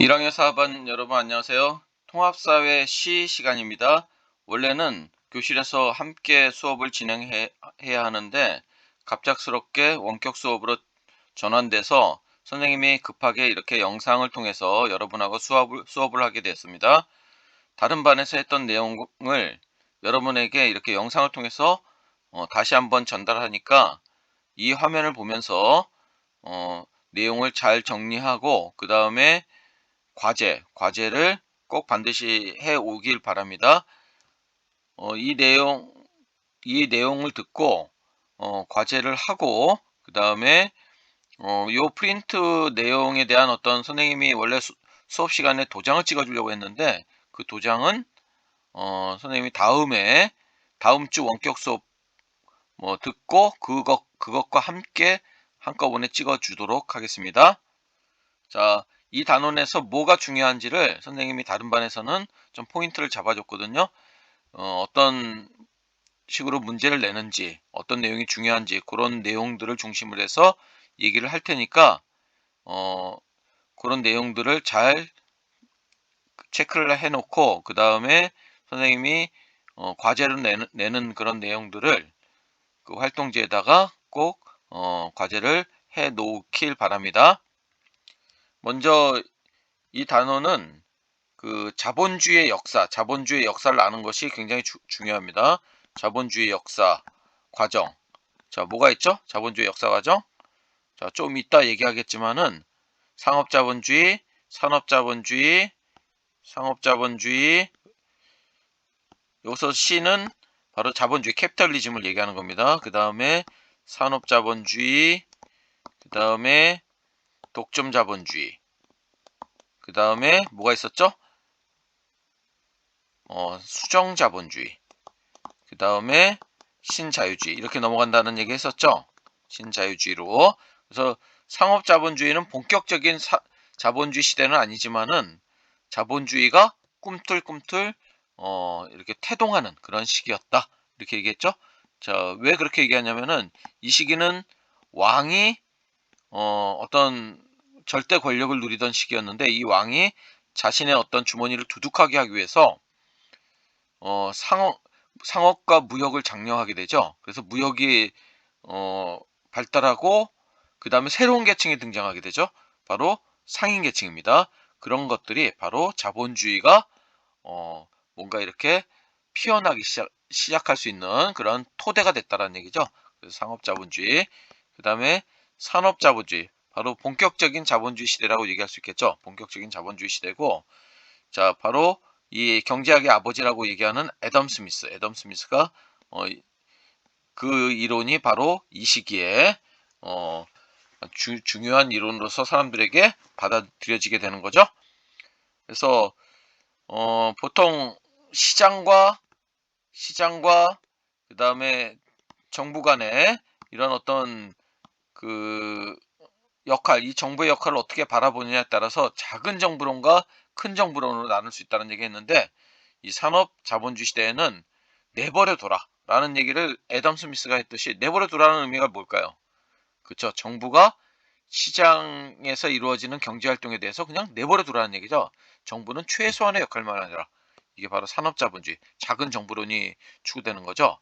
1학년 4반 여러분 안녕하세요. 통합사회 시 시간입니다. 원래는 교실에서 함께 수업을 진행해야 하는데 갑작스럽게 원격 수업으로 전환돼서 선생님이 급하게 이렇게 영상을 통해서 여러분하고 수업을 하게 됐습니다. 다른 반에서 했던 내용을 여러분에게 이렇게 영상을 통해서 다시 한번 전달하니까 이 화면을 보면서 내용을 잘 정리하고 그 다음에 과제를 꼭 반드시 해 오길 바랍니다. 이 내용을 듣고 과제를 하고 그 다음에 요 프린트 내용에 대한 어떤 선생님이 원래 수업 시간에 도장을 찍어 주려고 했는데 그 도장은 선생님이 다음 주 원격 수업 듣고 그것과 함께 한꺼번에 찍어 주도록 하겠습니다. 자, 이 단원에서 뭐가 중요한지를 선생님이 다른 반에서는 좀 포인트를 잡아줬거든요. 어떤 식으로 문제를 내는지, 어떤 내용이 중요한지 그런 내용들을 중심으로 해서 얘기를 할 테니까 그런 내용들을 잘 체크를 해놓고 그 다음에 선생님이 과제로 내는 그런 내용들을 그 활동지에다가 꼭 과제를 해 놓길 바랍니다. 먼저 이 단어는 그 자본주의의 역사를 아는 것이 굉장히 중요합니다. 자본주의 역사 과정. 자, 뭐가 있죠? 자본주의 역사 과정. 자, 좀 이따 얘기하겠지만은 상업자본주의, 상업자본주의. 여기서 C는 바로 자본주의, 캐피탈리즘을 얘기하는 겁니다. 그 다음에 산업자본주의, 그 다음에 독점자본주의. 그 다음에 뭐가 있었죠? 수정자본주의. 그 다음에 신자유주의 이렇게 넘어간다는 얘기 했었죠. 신자유주의로. 그래서 상업자본주의는 본격적인 자본주의 시대는 아니지만은 자본주의가 꿈틀꿈틀 이렇게 태동하는 그런 시기였다. 이렇게 얘기했죠. 자, 왜 그렇게 얘기하냐면은 이 시기는 왕이 어떤 절대 권력을 누리던 시기였는데 이 왕이 자신의 어떤 주머니를 두둑하게 하기 위해서 상업과 무역을 장려하게 되죠. 그래서 무역이 발달하고 그 다음에 새로운 계층이 등장하게 되죠. 바로 상인 계층입니다. 그런 것들이 바로 자본주의가 뭔가 이렇게 피어나기 시작할 수 있는 그런 토대가 됐다는 얘기죠. 그래서 상업자본주의, 그 다음에 산업자본주의, 바로 본격적인 자본주의 시대라고 얘기할 수 있겠죠. 본격적인 자본주의 시대고, 자, 바로 이 경제학의 아버지라고 얘기하는 애덤 스미스가 그 이론이 바로 이 시기에 중요한 이론으로서 사람들에게 받아들여지게 되는 거죠. 그래서 보통 시장과 그 다음에 정부 간의 이런 어떤 그 이 정부의 역할을 어떻게 바라보느냐에 따라서 작은 정부론과 큰 정부론으로 나눌 수 있다는 얘기 했는데 이 산업 자본주의 시대에는 내버려 둬라 라는 얘기를 애덤 스미스가 했듯이 내버려 두라는 의미가 뭘까요? 그쵸. 정부가 시장에서 이루어지는 경제활동에 대해서 그냥 내버려 두라는 얘기죠. 정부는 최소한의 역할만 하라. 이게 바로 산업자본주의, 작은 정부론이 추구되는 거죠.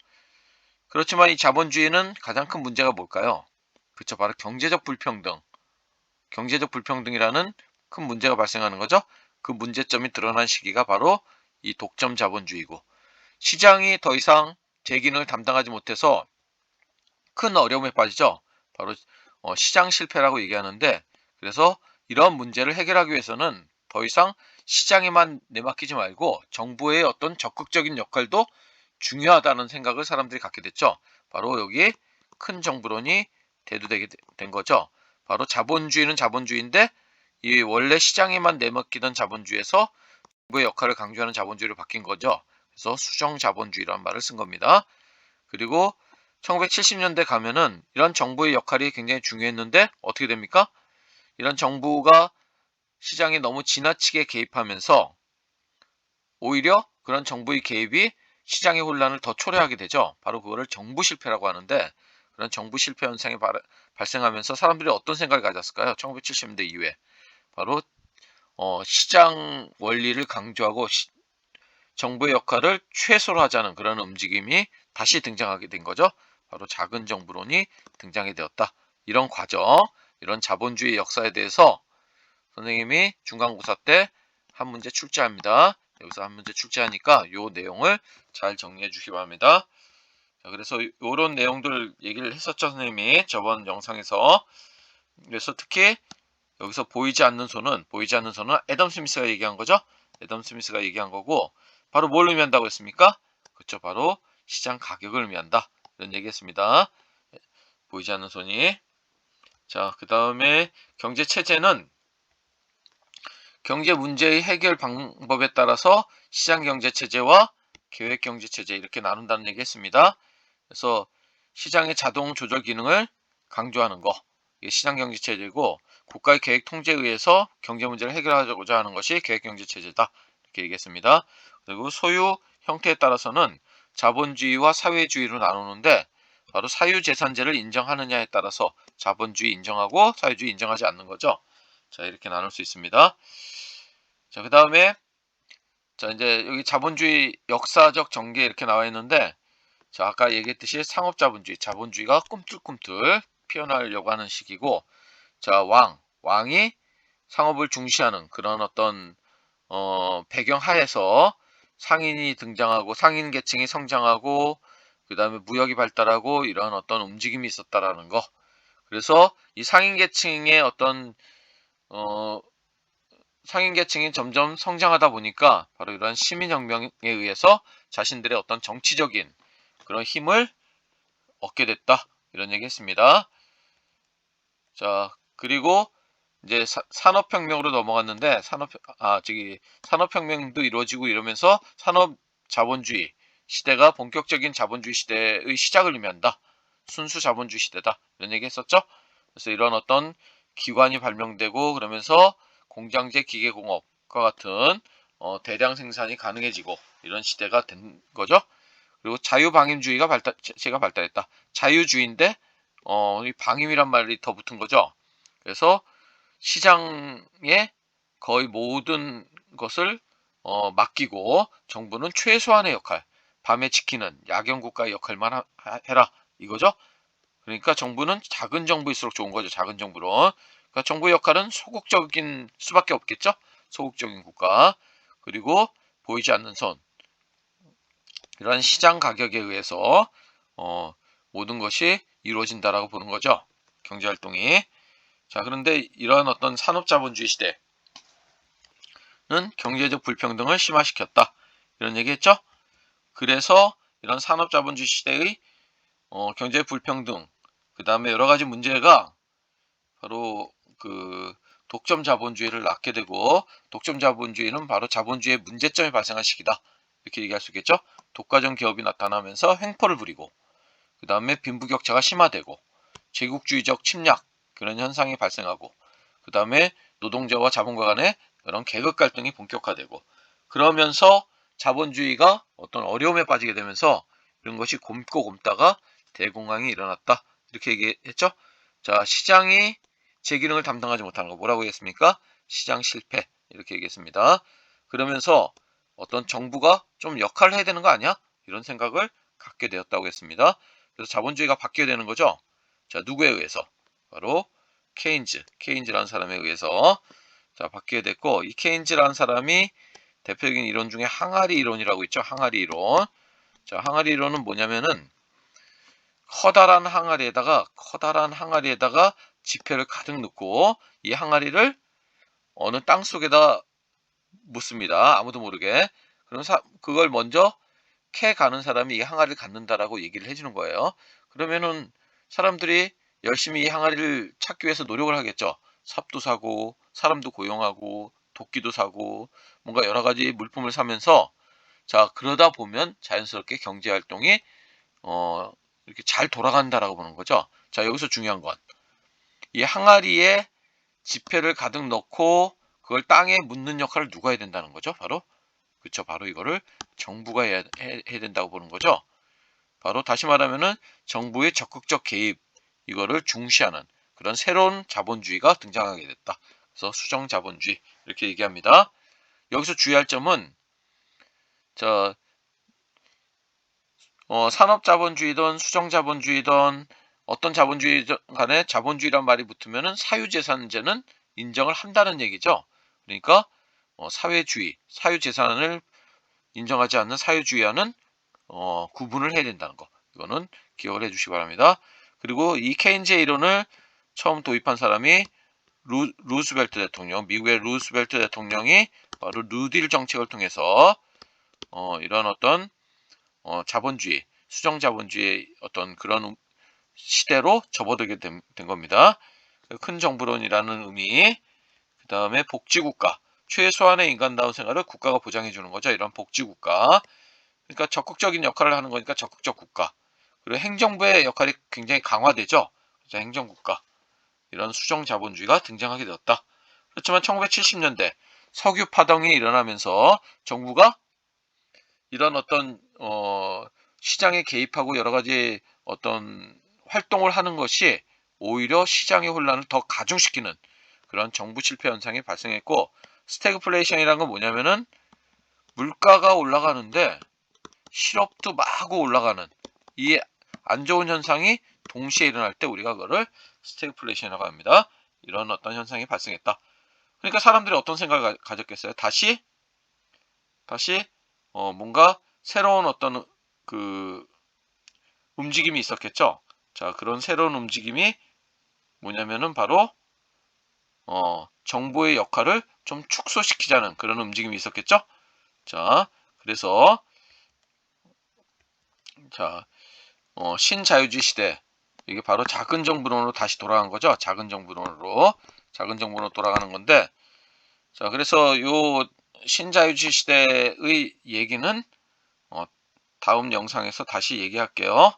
그렇지만 이 자본주의는 가장 큰 문제가 뭘까요? 그쵸. 바로 경제적 불평등이라는 큰 문제가 발생하는 거죠. 그 문제점이 드러난 시기가 바로 이 독점 자본주의고 시장이 더 이상 제 기능을 담당하지 못해서 큰 어려움에 빠지죠. 바로 시장 실패라고 얘기하는데 그래서 이런 문제를 해결하기 위해서는 더 이상 시장에만 내맡기지 말고 정부의 어떤 적극적인 역할도 중요하다는 생각을 사람들이 갖게 됐죠. 바로 여기 큰 정부론이 대두되게 된 거죠. 바로 자본주의는 자본주의인데 이 원래 시장에만 내맡기던 자본주의에서 정부의 역할을 강조하는 자본주의로 바뀐 거죠. 그래서 수정 자본주의라는 말을 쓴 겁니다. 그리고 1970년대 가면은 이런 정부의 역할이 굉장히 중요했는데 어떻게 됩니까? 이런 정부가 시장에 너무 지나치게 개입하면서 오히려 그런 정부의 개입이 시장의 혼란을 더 초래하게 되죠. 바로 그거를 정부 실패라고 하는데 그런 정부 실패 현상이 발생하면서 사람들이 어떤 생각을 가졌을까요? 1970년대 이후에 바로 시장 원리를 강조하고 정부의 역할을 최소로 하자는 그런 움직임이 다시 등장하게 된 거죠. 바로 작은 정부론이 등장이 되었다. 이런 과정, 이런 자본주의 역사에 대해서 선생님이 중간고사 때 한 문제 출제합니다. 여기서 한 문제 출제하니까 이 내용을 잘 정리해 주시기 바랍니다. 자, 그래서 이런 내용들 얘기를 했었죠, 선생님이 저번 영상에서. 그래서 특히 여기서 보이지 않는 손은 애덤 스미스가 얘기한 거죠. 애덤 스미스가 얘기한 거고, 바로 뭘 의미한다고 했습니까? 그렇죠, 바로 시장 가격을 의미한다. 이런 얘기했습니다. 보이지 않는 손이. 자, 그 다음에 경제 체제는 경제 문제의 해결 방법에 따라서 시장 경제 체제와 계획 경제 체제 이렇게 나눈다는 얘기 했습니다. 그래서 시장의 자동 조절 기능을 강조하는 거, 이게 시장 경제 체제고, 국가의 계획 통제에 의해서 경제 문제를 해결하고자 하는 것이 계획 경제 체제다. 이렇게 얘기했습니다. 그리고 소유 형태에 따라서는 자본주의와 사회주의로 나누는데, 바로 사유재산제를 인정하느냐에 따라서 자본주의 인정하고 사회주의 인정하지 않는 거죠. 자, 이렇게 나눌 수 있습니다. 자, 그 다음에 자, 이제 여기 자본주의 역사적 전개 이렇게 나와 있는데, 자, 아까 얘기했듯이 상업자본주의, 자본주의가 꿈틀꿈틀 피어나려고 하는 시기고, 자, 왕이 상업을 중시하는 그런 어떤 배경 하에서 상인이 등장하고 상인 계층이 성장하고 그 다음에 무역이 발달하고 이러한 어떤 움직임이 있었다라는 거. 그래서 이 상인 계층의 어떤 상인 계층이 점점 성장하다 보니까 바로 이러한 시민혁명에 의해서 자신들의 어떤 정치적인 그런 힘을 얻게 됐다. 이런 얘기 했습니다. 자, 그리고 이제 산업혁명으로 넘어갔는데, 산업혁명도 이루어지고 이러면서 산업자본주의 시대가 본격적인 자본주의 시대의 시작을 의미한다. 순수 자본주의 시대다. 이런 얘기 했었죠? 그래서 이런 어떤 기관이 발명되고 그러면서 공장제 기계공업과 같은 대량 생산이 가능해지고 이런 시대가 된 거죠. 그리고 자유방임주의가 발달했다. 자유주의인데 이 방임이란 말이 더 붙은 거죠. 그래서 시장에 거의 모든 것을 맡기고 정부는 최소한의 역할, 밤에 지키는 야경국가의 역할만 해라 이거죠. 그러니까 정부는 작은 정부일수록 좋은 거죠. 작은 정부로. 그러니까 정부의 역할은 소극적인 수밖에 없겠죠. 소극적인 국가. 그리고 보이지 않는 선. 이러한 시장 가격에 의해서 모든 것이 이루어진다라고 보는 거죠. 경제활동이. 자, 그런데 이러한 어떤 산업자본주의 시대는 경제적 불평등을 심화시켰다. 이런 얘기했죠. 그래서 이런 산업자본주의 시대의 경제 불평등, 그 다음에 여러 가지 문제가 바로 그 독점 자본주의를 낳게 되고, 독점 자본주의는 바로 자본주의의 문제점이 발생한 시기다. 이렇게 얘기할 수 있겠죠. 독과점 기업이 나타나면서 횡포를 부리고, 그 다음에 빈부격차가 심화되고, 제국주의적 침략 그런 현상이 발생하고, 그 다음에 노동자와 자본가 간의 이런 계급 갈등이 본격화되고, 그러면서 자본주의가 어떤 어려움에 빠지게 되면서 이런 것이 곪고 곪다가 대공황이 일어났다. 이렇게 얘기했죠. 자, 시장이 제 기능을 담당하지 못하는 거 뭐라고 얘기했습니까? 시장 실패 이렇게 얘기했습니다. 그러면서 어떤 정부가 좀 역할을 해야 되는 거 아니야? 이런 생각을 갖게 되었다고 했습니다. 그래서 자본주의가 바뀌게 되는 거죠. 자, 누구에 의해서? 바로 케인즈라는 사람에 의해서 자, 바뀌게 됐고, 이 케인즈라는 사람이 대표적인 이론 중에 항아리 이론이라고 있죠. 항아리 이론. 자, 항아리 이론은 뭐냐면은 커다란 항아리에다가 지폐를 가득 넣고 이 항아리를 어느 땅 속에다 묻습니다. 아무도 모르게. 그럼 그걸 먼저 캐 가는 사람이 이 항아리를 갖는다라고 얘기를 해주는 거예요. 그러면은 사람들이 열심히 이 항아리를 찾기 위해서 노력을 하겠죠. 삽도 사고 사람도 고용하고 도끼도 사고 뭔가 여러 가지 물품을 사면서, 자, 그러다 보면 자연스럽게 경제 활동이 이렇게 잘 돌아간다라고 보는 거죠. 자, 여기서 중요한 건 이 항아리에 지폐를 가득 넣고 그걸 땅에 묻는 역할을 누가 해야 된다는 거죠. 바로 그쵸, 바로 이거를 정부가 해야 된다고 보는 거죠. 바로 다시 말하면은 정부의 적극적 개입, 이거를 중시하는 그런 새로운 자본주의가 등장하게 됐다. 그래서 수정자본주의 이렇게 얘기합니다. 여기서 주의할 점은 산업자본주의든 수정자본주의든 어떤 자본주의 간에 자본주의란 말이 붙으면은 사유재산제는 인정을 한다는 얘기죠. 그러니까 사회주의, 사유재산을 인정하지 않는 사유주의와는 구분을 해야 된다는 거. 이거는 기억을 해주시기 바랍니다. 그리고 이 케인즈의 이론을 처음 도입한 사람이 루스벨트 대통령, 미국의 루스벨트 대통령이 바로 뉴딜 정책을 통해서 이런 어떤 자본주의, 수정자본주의의 어떤 그런 시대로 접어들게 된 겁니다. 큰 정부론이라는 의미, 그 다음에 복지국가, 최소한의 인간다운 생활을 국가가 보장해 주는 거죠. 이런 복지국가. 그러니까 적극적인 역할을 하는 거니까 적극적 국가. 그리고 행정부의 역할이 굉장히 강화되죠. 그래서 행정국가. 이런 수정자본주의가 등장하게 되었다. 그렇지만 1970년대 석유 파동이 일어나면서 정부가 이런 어떤 시장에 개입하고 여러 가지 어떤 활동을 하는 것이 오히려 시장의 혼란을 더 가중시키는 그런 정부 실패 현상이 발생했고, 스태그플레이션이라는 건 뭐냐면은 물가가 올라가는데 실업도 마구 올라가는 이 안 좋은 현상이 동시에 일어날 때 우리가 그거를 스태그플레이션이라고 합니다. 이런 어떤 현상이 발생했다. 그러니까 사람들이 어떤 생각을 가졌겠어요? 다시 뭔가 새로운 어떤 그 움직임이 있었겠죠. 자, 그런 새로운 움직임이 뭐냐면은 바로 정부의 역할을 좀 축소시키자는 그런 움직임이 있었겠죠. 자, 그래서 신자유주의 시대, 이게 바로 작은 정부론으로 다시 돌아간 거죠. 작은 정부론으로 돌아가는 건데, 자, 그래서 요 신자유주의 시대의 얘기는 다음 영상에서 다시 얘기할게요.